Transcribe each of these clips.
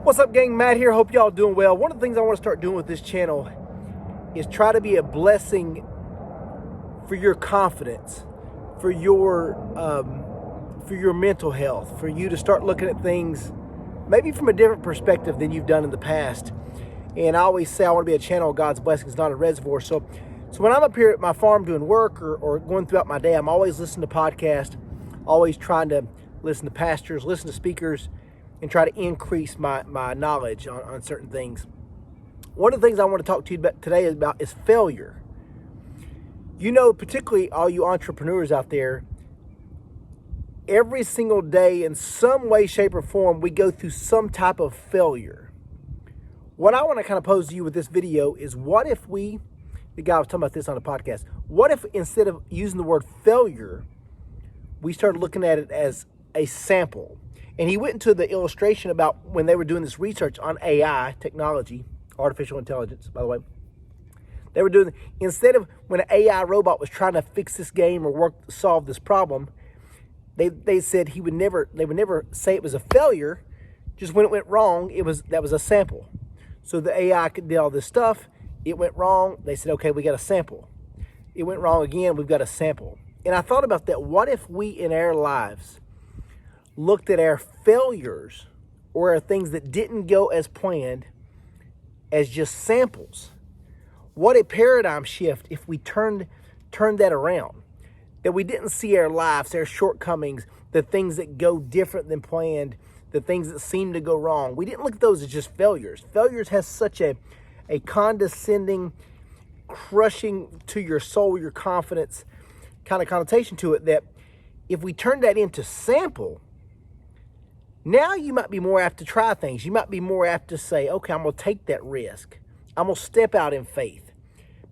What's up, gang? Matt here. Hope y'all doing well. One of the things I want to start doing with this channel is try to be a blessing for your confidence, for your mental health, for you to start looking at things maybe from a different perspective than you've done in the past. And I always say I want to be a channel of God's blessings, not a reservoir. So when I'm up here at my farm doing work or going throughout my day, I'm always listening to podcasts, always trying to listen to pastors, listen to speakers, and try to increase my knowledge on certain things. One of the things I want to talk to you about today is failure. You know, particularly all you entrepreneurs out there, every single day in some way, shape, or form, we go through some type of failure. What I want to kind of pose to you with this video is, what if the guy was talking about this on the podcast, what if instead of using the word failure, we started looking at it as a sample? And he went into the illustration about when they were doing this research on AI technology, artificial intelligence, by the way. They were doing, instead of when an AI robot was trying to fix this game or solve this problem, they said they would never say it was a failure. Just when it went wrong, that was a sample. So the AI did all this stuff. It went wrong. They said, okay, we got a sample. It went wrong again. We've got a sample. And I thought about that. What if we in our lives looked at our failures or our things that didn't go as planned as just samples? What a paradigm shift if we turned that around. That we didn't see our lives, our shortcomings, the things that go different than planned, the things that seem to go wrong. We didn't look at those as just failures. Failures has such a condescending, crushing to your soul, your confidence kind of connotation to it, that if we turn that into sample, now you might be more apt to try things. You might be more apt to say, okay, I'm going to take that risk. I'm going to step out in faith.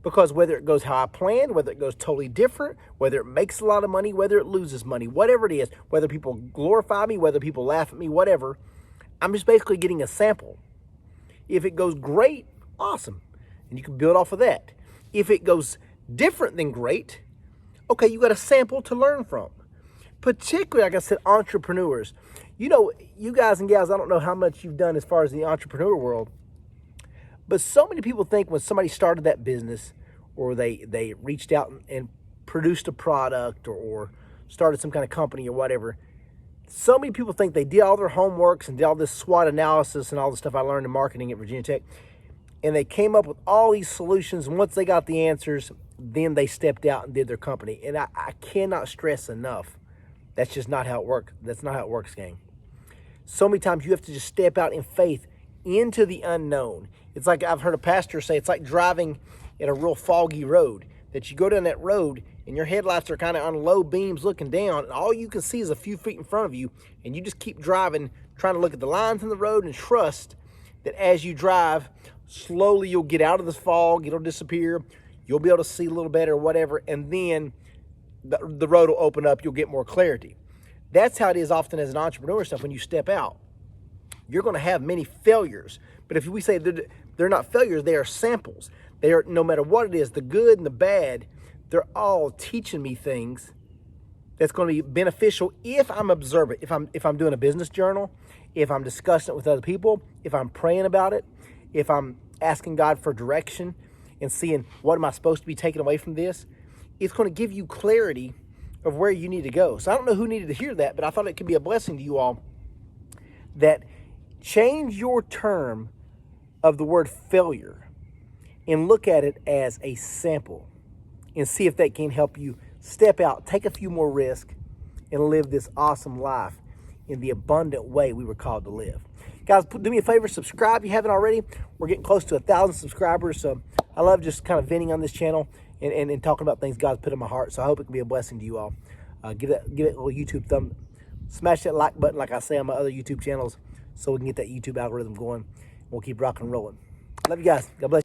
Because whether it goes how I planned, whether it goes totally different, whether it makes a lot of money, whether it loses money, whatever it is, whether people glorify me, whether people laugh at me, whatever, I'm just basically getting a sample. If it goes great, awesome. And you can build off of that. If it goes different than great, okay, you got a sample to learn from. Particularly, like I said, entrepreneurs. You know, you guys and gals, I don't know how much you've done as far as the entrepreneur world, but so many people think when somebody started that business or they reached out and produced a product or started some kind of company or whatever, so many people think they did all their homeworks and did all this SWOT analysis and all the stuff I learned in marketing at Virginia Tech, and they came up with all these solutions, and once they got the answers, then they stepped out and did their company. And I cannot stress enough, that's just not how it works. That's not how it works, gang. So many times you have to just step out in faith into the unknown. It's like I've heard a pastor say, it's like driving in a real foggy road, that you go down that road and your headlights are kind of on low beams looking down, and all you can see is a few feet in front of you, and you just keep driving, trying to look at the lines in the road and trust that as you drive, slowly you'll get out of this fog, it'll disappear, you'll be able to see a little better or whatever, and then the road will open up, you'll get more clarity. That's how it is often as an entrepreneur stuff. When you step out, you're going to have many failures. But if we say they're not failures, they are samples. They are, no matter what it is, the good and the bad, they're all teaching me things that's going to be beneficial if I'm observant, if I'm doing a business journal, if I'm discussing it with other people, if I'm praying about it, if I'm asking God for direction and seeing what am I supposed to be taking away from this. It's going to give you clarity of where you need to go. So I don't know who needed to hear that, but I thought it could be a blessing to you all, that change your term of the word failure and look at it as a sample and see if that can help you step out, take a few more risks, and live this awesome life in the abundant way we were called to live. Guys, do me a favor, subscribe if you haven't already. We're getting close to 1,000 subscribers, so I love just kind of venting on this channel and talking about things God's put in my heart. So I hope it can be a blessing to you all. Give it a little YouTube thumb. Smash that like button like I say on my other YouTube channels so we can get that YouTube algorithm going. We'll keep rocking and rolling. Love you guys. God bless you.